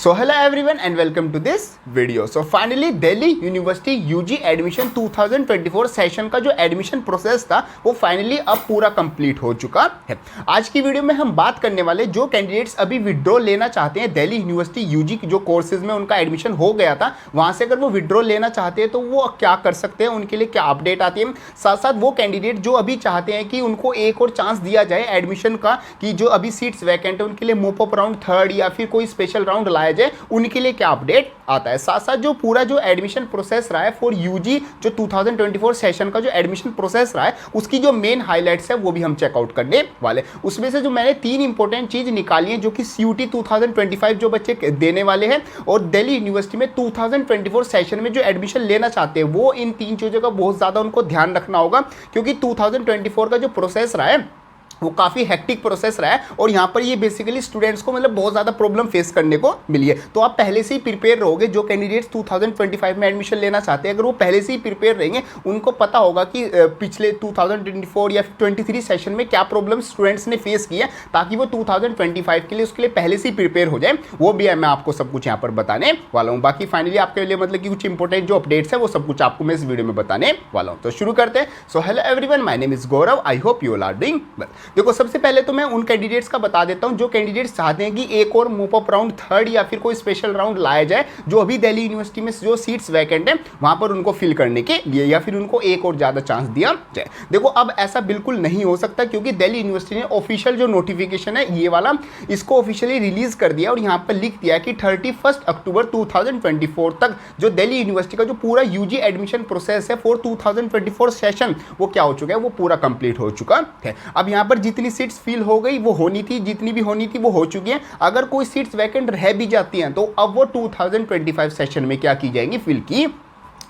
So hello everyone and welcome to this video. So finally Delhi university UG admission 2024 session का जो admission process था वो finally अब पूरा कंप्लीट हो चुका है। आज की वीडियो में हम बात करने वाले जो कैंडिडेट्स अभी विड्रॉ लेना चाहते हैं दिल्ली यूनिवर्सिटी यूजी जो कोर्सेज में उनका एडमिशन हो गया था वहाँ से अगर वो विड्रॉ लेना चाहते हैं तो वो क्या कर सकते हैं, उनके लिए क्या अपडेट आती है। साथ साथ वो कैंडिडेट जो अभी चाहते हैं कि उनको एक और चांस दिया जाए एडमिशन का, कि जो अभी सीट्स वैकेंट है उनके लिए मूव अप राउंड थर्ड या फिर कोई स्पेशल राउंड लाया जाए, उनके लिए क्या अपडेट आता है। साथ साथ जो पूरा जो एडमिशन प्रोसेस रहा है फॉर यूजी जो 2024 सेशन का जो एडमिशन प्रोसेस रहा है उसकी जो मेन हाइलाइट्स है वो भी हम चेकआउट करने वाले। उसमें से जो मैंने 3 इंपॉर्टेंट चीज निकाली है जो कि CUT 2025 जो बच्चे देने वाले हैं और दिल्ली यूनिवर्सिटी में 2024 सेशन में जो एडमिशन लेना चाहते हैं वो इन 3 चीज़ों का बहुत ज़्यादा उनको ध्यान रखना होगा, क्योंकि 2024 का जो प्रोसेस रहा है वो काफ़ी हेक्टिक प्रोसेस रहा है और यहाँ पर ये बेसिकली स्टूडेंट्स को मतलब बहुत ज़्यादा प्रॉब्लम फेस करने को मिली है। तो आप पहले से ही प्रिपेयर रहोगे। जो कैंडिडेट्स 2025 में एडमिशन लेना चाहते हैं अगर वो पहले से ही प्रिपेयर रहेंगे उनको पता होगा कि पिछले 2024 या 23 सेशन में क्या प्रॉब्लम स्टूडेंट्स ने फेस किया, ताकि वो 2025 के लिए उसके लिए पहले से ही प्रिपेयर हो जाए। वो भी मैं आपको सब कुछ यहाँ पर बताने वाला हूँ। बाकी फाइनली आपके लिए मतलब कि कुछ इंपॉर्टेंट जो अपडेट्स है वो सब कुछ आपको मैं इस वीडियो में बताने वाला हूँ। तो शुरू करते हैं। So hello everyone, my name is Gaurav, I hope you are doing well. देखो सबसे पहले तो मैं उन कैंडिडेट्स का बता देता हूं जो कैंडिडेट्स चाहते हैं कि एक और मूव अप राउंड थर्ड या फिर कोई स्पेशल राउंड लाया जाए जो अभी दिल्ली यूनिवर्सिटी में जो सीट्स वैकेंट है वहां पर उनको फिल करने के लिए, या फिर उनको एक और ज्यादा चांस दिया जाए। देखो अब ऐसा बिल्कुल नहीं हो सकता, क्योंकि दिल्ली यूनिवर्सिटी ने ऑफिशियल जो नोटिफिकेशन है ये वाला इसको ऑफिशियली रिलीज कर दिया और यहाँ पर लिख दिया कि 31 अक्टूबर 2024 तक जो दिल्ली यूनिवर्सिटी का जो पूरा यूजी एडमिशन प्रोसेस है फॉर 2024 सेशन वो क्या हो चुका है, वो पूरा कंप्लीट हो चुका है। अब यहाँ पर जितनी सीट्स फिल हो गई वो होनी थी, जितनी भी होनी थी वो हो चुकी है। अगर कोई सीट्स वैकेंट रह भी जाती हैं तो अब वो 2025 सेशन में क्या की जाएंगी, फिल की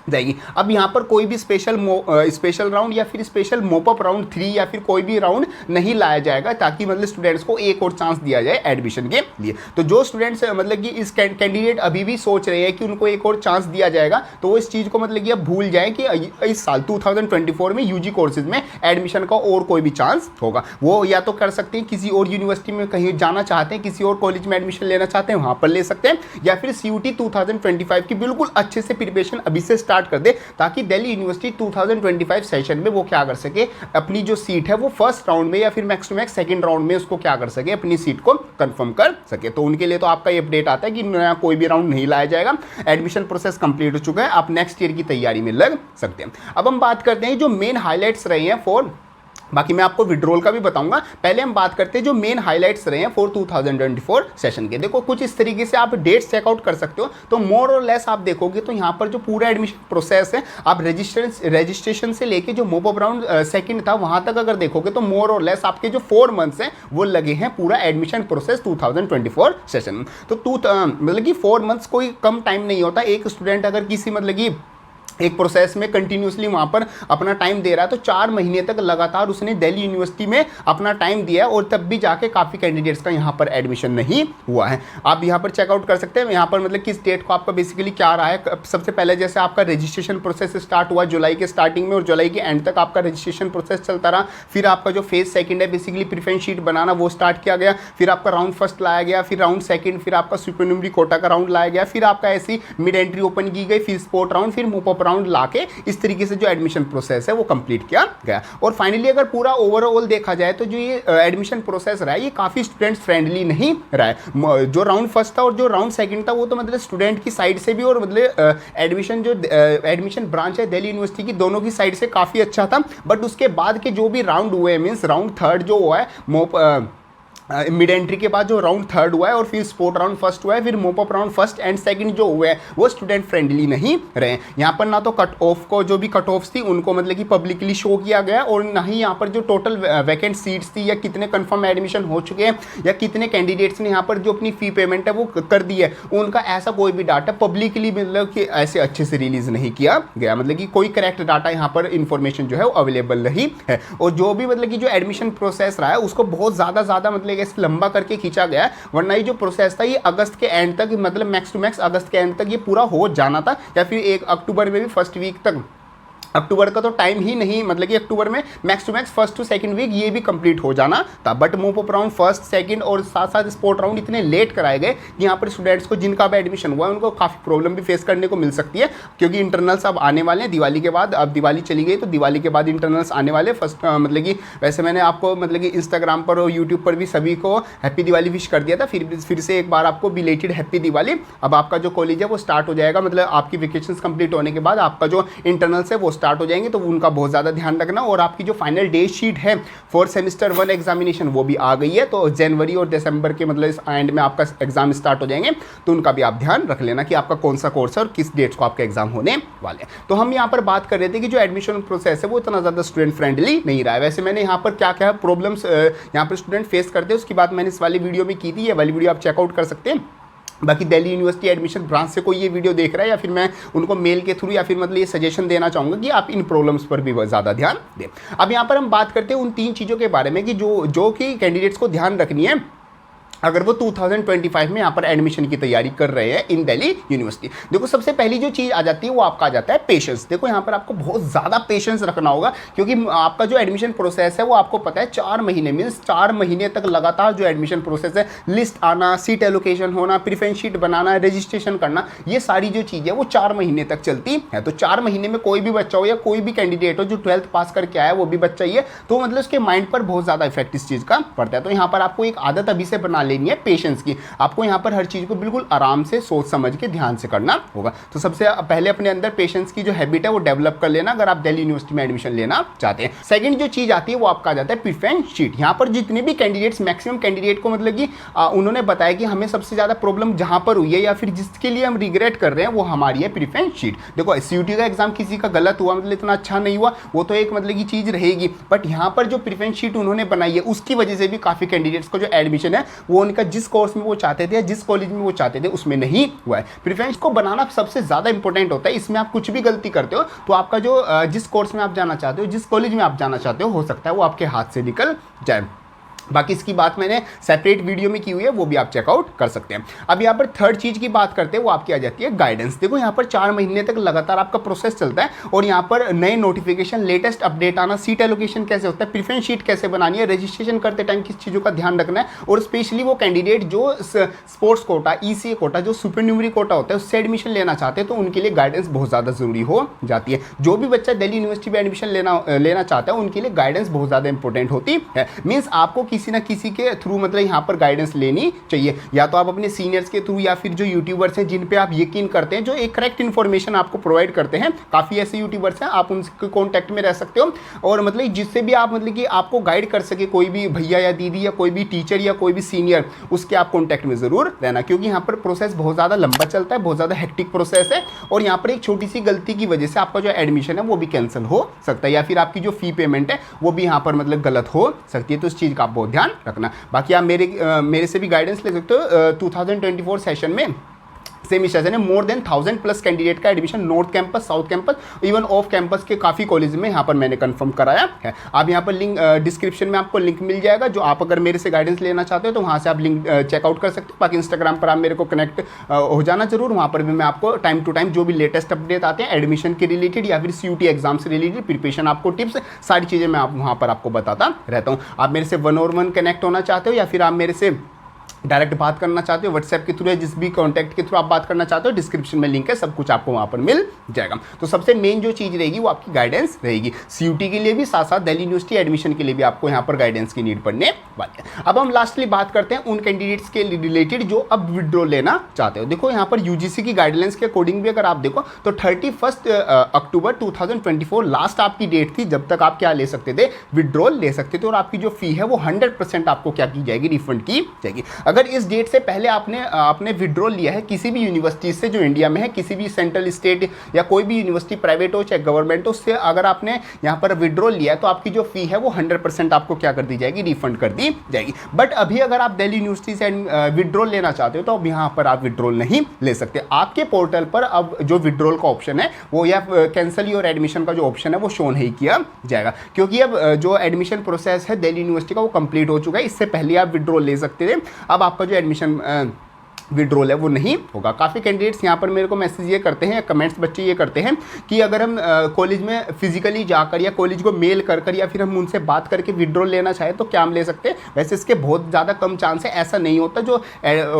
जाएगी। अब यहाँ पर कोई भी स्पेशल राउंड या फिर स्पेशल मोपअप राउंड 3 या फिर कोई भी राउंड नहीं लाया जाएगा, ताकि मतलब स्टूडेंट्स को एक और चांस दिया जाए एडमिशन के लिए। तो जो स्टूडेंट्स मतलब कि इस कैंडिडेट अभी भी सोच रहे हैं कि उनको एक और चांस दिया जाएगा तो वो इस चीज़ को मतलब कि अब भूल जाएं कि इस साल 2024 में यूजी कोर्सेज में एडमिशन का और कोई भी चांस होगा। वो या तो कर सकते हैं किसी और यूनिवर्सिटी में कहीं जाना चाहते हैं, किसी और कॉलेज में एडमिशन लेना चाहते हैं वहाँ पर ले सकते हैं, या फिर CUT 2025 की बिल्कुल अच्छे से प्रिपरेशन अभी से स्टार्ट कर दे, ताकि दिल्ली यूनिवर्सिटी 2025 सेशन में वो क्या कर सके, अपनी जो सीट है वो फर्स्ट राउंड में या फिर max to max second round में उसको क्या कर सके, अपनी सीट को कंफर्म कर सके। तो उनके लिए तो आपका ये अपडेट आता है कि नया कोई भी राउंड नहीं लाया जाएगा, एडमिशन प्रोसेस कंप्लीट हो चुका है, आप नेक्स्ट ईयर की तैयारी में लग सकते हैं। अब हम बात करते हैं जो मेन हाईलाइट्स रही हैं फॉर, बाकी मैं आपको विड्रॉल का भी बताऊंगा। पहले हम बात करते हैं जो मेन हाइलाइट्स रहे हैं फॉर 2024 सेशन के। देखो कुछ इस तरीके से आप डेट्स चेकआउट कर सकते हो। तो मोर और लेस आप देखोगे तो यहाँ पर जो पूरा एडमिशन प्रोसेस है, आप रजिस्ट्रेशन से लेके जो मूव अप राउंड सेकंड था वहां तक अगर देखोगे तो मोर और लेस आपके जो 4 मंथ्स हैं वो लगे हैं पूरा एडमिशन प्रोसेस 2024 सेशन। तो मतलब कि 4 मंथ्स कोई कम टाइम नहीं होता। एक स्टूडेंट अगर किसी मतलब कि एक प्रोसेस में कंटिन्यूसली वहाँ पर अपना टाइम दे रहा है तो 4 महीने तक लगातार उसने दिल्ली यूनिवर्सिटी में अपना टाइम दिया है, और तब भी जाके काफ़ी कैंडिडेट्स का यहाँ पर एडमिशन नहीं हुआ है। आप यहाँ पर चेकआउट कर सकते हैं यहाँ पर मतलब किस डेट को आपका बेसिकली क्या रहा है। सबसे पहले जैसे आपका रजिस्ट्रेशन प्रोसेस स्टार्ट हुआ जुलाई के स्टार्टिंग में और जुलाई के एंड तक आपका रजिस्ट्रेशन प्रोसेस चलता रहा। फिर आपका जो फेज सेकंड है बेसिकली प्रेफरेंस शीट बनाना वो स्टार्ट किया गया। फिर आपका राउंड फर्स्ट लाया गया, फिर राउंड सेकंड, फिर आपका सुपरन्यूमरी कोटा का राउंड लाया गया, फिर आपका ऐसी मिड एंट्री ओपन की गई, फिर स्पोर्ट राउंड, फिर मूव अप राउंड लाके इस तरीके से जो एडमिशन प्रोसेस है वो कंप्लीट किया गया। और फाइनली अगर पूरा ओवरऑल देखा जाए तो जो ये एडमिशन प्रोसेस रहा है ये काफी स्टूडेंट्स फ्रेंडली नहीं रहा है। जो राउंड फर्स्ट था और जो राउंड सेकंड था वो तो मतलब स्टूडेंट की साइड से भी और मतलब एडमिशन ब्रांच है दिल्ली यूनिवर्सिटी की दोनों की साइड से काफी अच्छा था। बट उसके बाद के जो भी राउंड हुए मींस राउंड थर्ड जो हुआ है मिड एंट्री के बाद जो राउंड थर्ड हुआ है और फिर स्पोर्ट राउंड फर्स्ट हुआ है, फिर मोप up round first and second जो हुए हैं वो स्टूडेंट फ्रेंडली नहीं रहे। यहाँ पर ना तो कट ऑफ को जो भी कट ऑफ्स थी उनको मतलब कि पब्लिकली शो किया गया, और ना ही यहाँ पर जो टोटल वैकेंट सीट्स थी या कितने कंफर्म एडमिशन हो चुके हैं या कितने कैंडिडेट्स ने यहाँ पर जो अपनी फी पेमेंट है वो कर दी है, उनका ऐसा कोई भी डाटा पब्लिकली मतलब कि ऐसे अच्छे से रिलीज नहीं किया गया। मतलब कि कोई करेक्ट डाटा यहाँ पर इंफॉर्मेशन जो है वो अवेलेबल नहीं है। और जो भी मतलब कि जो एडमिशन प्रोसेस रहा है उसको बहुत ज़्यादा मतलब लंबा करके खींचा गया, वरना ये जो प्रोसेस था ये अगस्त के एंड तक मतलब मैक्स टू मैक्स अगस्त के एंड तक ये पूरा हो जाना था, या फिर 1 अक्टूबर में भी फर्स्ट वीक तक अक्टूबर का तो टाइम ही नहीं, मतलब कि अक्टूबर में max to max first to second week ये भी कंप्लीट हो जाना था, but move up round first second और साथ साथ स्पोर्ट राउंड इतने लेट कराए गए कि यहाँ पर स्टूडेंट्स को जिनका भी एडमिशन हुआ है उनको काफ़ी प्रॉब्लम भी फेस करने को मिल सकती है, क्योंकि इंटरनल्स अब आने वाले हैं दिवाली के बाद। अब दिवाली चली गई तो दिवाली के बाद इंटरनल्स आने वाले फर्स्ट, मतलब कि वैसे मैंने आपको मतलब कि इंस्टाग्राम पर और यूट्यूब पर भी सभी को हैप्पी दिवाली विश कर दिया था, फिर से एक बार आपको बिलेटेड हैप्पी दिवाली। अब आपका जो कॉलेज है वो स्टार्ट हो जाएगा, मतलब आपकी वेकेशंस कंप्लीट होने के बाद आपका जो इंटरनल्स है वो स्टार्ट हो जाएंगे, तो उनका बहुत ज़्यादा ध्यान रखना। और आपकी जो फाइनल डेट शीट है फॉर सेमेस्टर 1 एग्जामिनेशन वो भी आ गई है, तो जनवरी और दिसंबर के मतलब इस एंड में आपका एग्जाम स्टार्ट हो जाएंगे, तो उनका भी आप ध्यान रख लेना कि आपका कौन सा कोर्स है और किस डेट्स को आपका एग्जाम होने वाले हैं। तो हम यहाँ पर बात कर रहे थे कि जो एडमिशन प्रोसेस है वो इतना ज़्यादा स्टूडेंट फ्रेंडली नहीं रहा है। वैसे मैंने यहाँ पर क्या क्या प्रॉब्लम्स यहाँ पर स्टूडेंट फेस करते हैं उसकी बात मैंने इस वाली वीडियो में की थी, ये वाली वीडियो आप चेकआउट कर सकते हैं। बाकी दिल्ली यूनिवर्सिटी एडमिशन ब्रांच से कोई ये वीडियो देख रहा है या फिर मैं उनको मेल के थ्रू या फिर मतलब ये सजेशन देना चाहूँगा कि आप इन प्रॉब्लम्स पर भी ज़्यादा ध्यान दें। अब यहाँ पर हम बात करते हैं उन 3 चीज़ों के बारे में कि जो कि कैंडिडेट्स को ध्यान रखनी है अगर वो 2025 में यहाँ पर एडमिशन की तैयारी कर रहे हैं इन दिल्ली यूनिवर्सिटी। देखो सबसे पहली जो चीज़ आ जाती है वो आपका आ जाता है पेशेंस। देखो यहाँ पर आपको बहुत ज़्यादा पेशेंस रखना होगा, क्योंकि आपका जो एडमिशन प्रोसेस है वो आपको पता है 4 महीने मीन्स 4 महीने तक लगातार जो एडमिशन प्रोसेस है, लिस्ट आना, सीट एलोकेशन होना, प्रेफरेंस शीट बनाना, रजिस्ट्रेशन करना, ये सारी जो चीज़ है वो 4 महीने तक चलती है। तो 4 महीने में कोई भी बच्चा हो या कोई भी कैंडिडेट हो जो 12th पास करके आया वो भी बच्चा ही है, तो मतलब उसके माइंड पर बहुत ज़्यादा इफेक्ट इस चीज़ का पड़ता है। तो यहाँ पर आपको एक आदत अभी से बना लेनी है पेशेंस की। आपको यहाँ पर हर चीज को बिल्कुल आराम से सोच समझ के ध्यान से करना होगा। तो सबसे पहले अपने अंदर पेशेंस की जो हैबिट है वो डेवलप कर लेना अगर आप दिल्ली यूनिवर्सिटी में एडमिशन लेना चाहते हैं। सेकंड जो चीज आती है वो आपका आ जाता है प्रेफरेंस शीट। यहाँ पर जितने भी कैंडिडेट्स मैक्सिमम कैंडिडेट को मतलब कि उन्होंने बताया कि हमें सबसे ज्यादा प्रॉब्लम जहां पर हुई है या फिर जिसके लिए हम रिग्रेट कर रहे हैं वो हमारी है प्रेफरेंस शीट। देखो सीयूटी का एग्जाम किसी का गलत हुआ मतलब इतना अच्छा नहीं हुआ वो तो एक मतलब की चीज रहेगी, बट यहाँ पर जो प्रेफरेंस शीट उन्होंने बनाई है उसकी वजह से भी काफी कैंडिडेट्स को जो एडमिशन है वो उनका जिस कोर्स में वो चाहते थे या जिस कॉलेज में वो चाहते थे उसमें नहीं हुआ है। प्रेफरेंस को बनाना सबसे ज्यादा इंपॉर्टेंट होता है। इसमें आप कुछ भी गलती करते हो तो आपका जो जिस कोर्स में आप जाना चाहते हो, जिस कॉलेज में आप जाना चाहते हो सकता है वो आपके हाथ से निकल जाए। बाकी इसकी बात मैंने सेपरेट वीडियो में की हुई है, वो भी आप चेकआउट कर सकते हैं। अब यहाँ पर थर्ड चीज की बात करते हैं वो आपकी आ जाती है गाइडेंस। देखो यहाँ पर 4 महीने तक लगातार आपका प्रोसेस चलता है और यहाँ पर नए नोटिफिकेशन, लेटेस्ट अपडेट आना, सीट एलोकेशन कैसे होता है, प्रेफरेंस शीट कैसे बनानी है, रजिस्ट्रेशन करते टाइम किस चीज़ों का ध्यान रखना है, और स्पेशली वो कैंडिडेट जो स्पोर्ट्स कोटा, ECA कोटा, जो सुपर न्यूमरी कोटा होता है उससे एडमिशन लेना चाहते हैं तो उनके लिए गाइडेंस बहुत ज़्यादा जरूरी हो जाती है। जो भी बच्चा दिल्ली यूनिवर्सिटी में एडमिशन लेना चाहता है उनके लिए गाइडेंस बहुत ज़्यादा इंपॉर्टेंट होती है। मीन्स आपको किसी ना किसी के थ्रू मतलब यहाँ पर गाइडेंस लेनी चाहिए, या तो आप अपने सीनियर्स के थ्रू या फिर जो यूट्यूबर्स हैं जिन पे आप यकीन करते हैं, जो एक करेक्ट इन्फॉर्मेशन आपको प्रोवाइड करते हैं। काफ़ी ऐसे यूट्यूबर्स हैं, आप उनके कॉन्टैक्ट में रह सकते हो और मतलब जिससे भी आप मतलब कि आपको गाइड कर सके कोई भी भैया या दीदी या कोई भी टीचर या कोई भी सीनियर, उसके आप कॉन्टैक्ट में ज़रूर रहना, क्योंकि यहाँ पर प्रोसेस बहुत ज़्यादा लंबा चलता है, बहुत ज़्यादा हेक्टिक प्रोसेस है और यहाँ पर एक छोटी सी गलती की वजह से आपका जो एडमिशन है वो भी कैंसिल हो सकता है या फिर आपकी जो फी पेमेंट है वो भी यहाँ पर मतलब गलत हो सकती है। तो इस चीज़ का आप बहुत ध्यान रखना। बाकी आप मेरे से भी गाइडेंस ले सकते हो। 2024 सेशन में सेम सेशन है, मोर देन 1000+ कैंडिडेट का admission north campus, south campus, even off campus के काफ़ी कॉलेज में यहाँ पर मैंने कंफर्म कराया है। आप यहाँ पर लिंक डिस्क्रिप्शन में आपको लिंक मिल जाएगा, जो आप अगर मेरे से गाइडेंस लेना चाहते हो तो वहाँ से आप लिंक चेकआउट कर सकते हो। बाकी इंस्टाग्राम पर आप मेरे को कनेक्ट हो जाना जरूर, वहाँ पर भी मैं आपको टाइम टू टाइम जो भी लेटेस्ट अपडेट आते हैं एडमिशन के रिलेटेड या फिर CUT एग्जाम से रिलेटेड प्रिपरेशन, आपको टिप्स, सारी चीज़ें मैं वहाँ पर आपको बताता रहता हूँ। आप मेरे से 1-on-1 कनेक्ट होना चाहते हो या फिर आप मेरे से डायरेक्ट बात करना चाहते हो व्हाट्सएप के थ्रू या जिस भी कॉन्टैक्ट के थ्रू आप बात करना चाहते हो, डिस्क्रिप्शन में लिंक है, सब कुछ आपको वहाँ पर मिल जाएगा। तो सबसे मेन जो चीज़ रहेगी वो आपकी गाइडेंस रहेगी, CUT के लिए भी, साथ साथ दिल्ली यूनिवर्सिटी एडमिशन के लिए भी आपको यहाँ पर गाइडेंस की नीड पड़ने वाली है। अब हम लास्टली बात करते हैं उन कैंडिडेट्स के रिलेटेड जो अब विड्रॉ लेना चाहते हो। देखो यहाँ पर UGC की गाइडलाइंस के अकॉर्डिंग भी अगर आप देखो तो 31 अक्टूबर 2024 लास्ट आपकी डेट थी जब तक आप क्या ले सकते थे, विड्रॉल ले सकते थे, और आपकी जो फी है वो 100% आपको क्या की जाएगी, रिफंड की जाएगी। अगर इस डेट से पहले आपने विड्रॉल लिया है किसी भी यूनिवर्सिटी से जो इंडिया में है, किसी भी सेंट्रल, स्टेट या कोई भी यूनिवर्सिटी, प्राइवेट हो चाहे गवर्नमेंट हो, उससे अगर आपने यहाँ पर विड्रॉल लिया है तो आपकी जो फी है वो 100% आपको क्या कर दी जाएगी, रिफंड कर दी जाएगी। बट अभी अगर आप दिल्ली यूनिवर्सिटी से विड्रॉल लेना चाहते हो तो अब यहाँ पर आप विड्रॉल नहीं ले सकते। आपके पोर्टल पर अब जो विड्रॉल का ऑप्शन है वो या कैंसिल योर एडमिशन का जो ऑप्शन है वो शो नहीं किया जाएगा, क्योंकि अब जो एडमिशन प्रोसेस है दिल्ली यूनिवर्सिटी का वो कंप्लीट हो चुका है। इससे पहले आप विड्रॉल ले सकते थे, अब आपका जो एडमिशन विड्रॉल है वो नहीं होगा। काफ़ी कैंडिडेट्स यहाँ पर मेरे को मैसेज ये करते हैं, कमेंट्स बच्चे ये करते हैं कि अगर हम कॉलेज में फिजिकली जाकर या कॉलेज को मेल कर या फिर हम उनसे बात करके विड्रॉल लेना चाहें तो क्या हम ले सकते हैं। वैसे इसके बहुत ज़्यादा कम चांस है, ऐसा नहीं होता। जो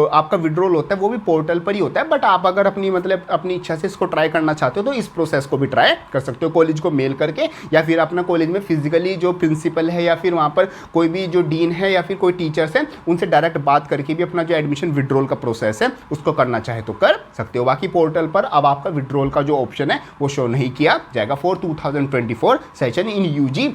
आपका विड्रॉल होता है वो भी पोर्टल पर ही होता है, बट आप अगर अपनी इच्छा से इसको ट्राई करना चाहते हो तो इस प्रोसेस को भी ट्राई कर सकते हो, कॉलेज को मेल करके या फिर अपना कॉलेज में फिजिकली जो प्रिंसिपल है या फिर वहाँ पर कोई भी जो डीन है या फिर कोई टीचर्स हैं उनसे डायरेक्ट बात करके भी अपना जो एडमिशन विड्रॉल का प्रोसेस है उसको करना चाहे तो कर सकते हो। बाकी पोर्टल पर अब आपका विड्रॉल का जो ऑप्शन है वो शो नहीं किया जाएगा for 2024 session in UG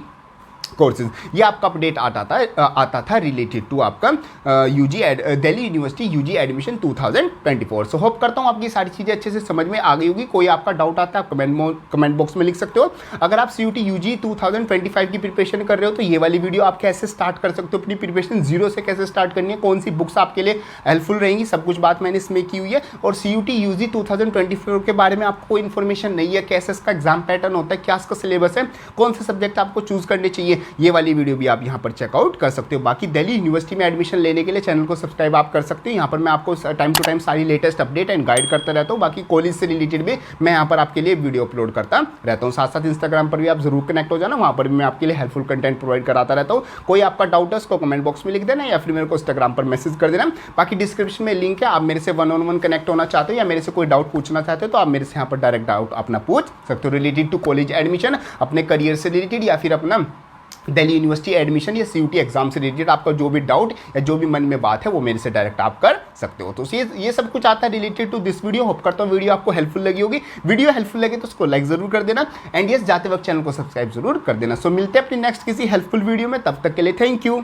courses. ये आपका अपडेट आता था रिलेटेड टू आपका Delhi university UG admission 2024। So hope करता हूँ आपकी सारी चीज़ें अच्छे से समझ में आ गई होगी। कोई आपका डाउट आता है आप कमेंट बॉक्स में लिख सकते हो। अगर आप CUET यूजी 2025 की प्रिपरेशन कर रहे हो तो ये वाली वीडियो आप कैसे स्टार्ट कर सकते हो, अपनी प्रिपरेशन जीरो से कैसे स्टार्ट करनी है, कौन सी बुक्स आपके लिए हेल्पफुल रहेंगी, सब कुछ बात मैंने इसमें की हुई है। और CUET यूजी 2024 के बारे में आपको कोई इन्फॉर्मेशन नहीं है, कैसे इसका एग्जाम पैटर्न होता है, क्या इसका सिलेबस है, कौन से सब्जेक्ट आपको चूज करने चाहिए, ये वाली वीडियो भी आप यहाँ पर चेकआउट कर सकते हो। बाकी दिल्ली यूनिवर्सिटी में एडमिशन लेने के लिए चैनल को सब्सक्राइब आप कर सकते हो। यहाँ पर मैं आपको टाइम टू टाइम सारी लेटेस्ट अपडेट एंड गाइड करता रहता हूँ। बाकी कॉलेज से रिलेटेड भी मैं यहाँ पर आपके लिए वीडियो अपलोड करता रहता हूँ। साथ साथ इंस्टाग्राम पर भी आप जरूर कनेक्ट हो जाना, वहाँ पर भी मैं आपके लिए हेल्पफुल कंटेंट प्रोवाइड कराता रहता हूँ। कोई आपका डाउट है उसको कमेंट बॉक्स में लिख देना या फिर मेरे को इंस्टाग्राम पर मैसेज कर देना। बाकी डिस्क्रिप्शन में लिंक है, आप मेरे से 1-on-1 कनेक्ट होना चाहते हो या मेरे से कोई डाउट पूछना चाहते हो तो आप मेरे से यहाँ पर डायरेक्ट डाउट अपना पूछ सकते हो रिलेटेड टू कॉलेज एडमिशन, अपने करियर से रिलेटेड या फिर अपना दिल्ली यूनिवर्सिटी एडमिशन या CUET एग्जाम से रिलेटेड आपका जो भी डाउट या जो भी मन में बात है वो मेरे से डायरेक्ट आप कर सकते हो। तो ये सब कुछ आता है related to this video. Hope करता हूँ वीडियो आपको हेल्पफुल लगी होगी। वीडियो हेल्पफुल लगे तो उसको लाइक जरूर कर देना एंड यस जाते वक्त चैनल को सब्सक्राइब जरूर कर देना। सो मिलते हैं अपनी नेक्स्ट किसी हेल्पफुल वीडियो में, तब तक के लिए थैंक यू।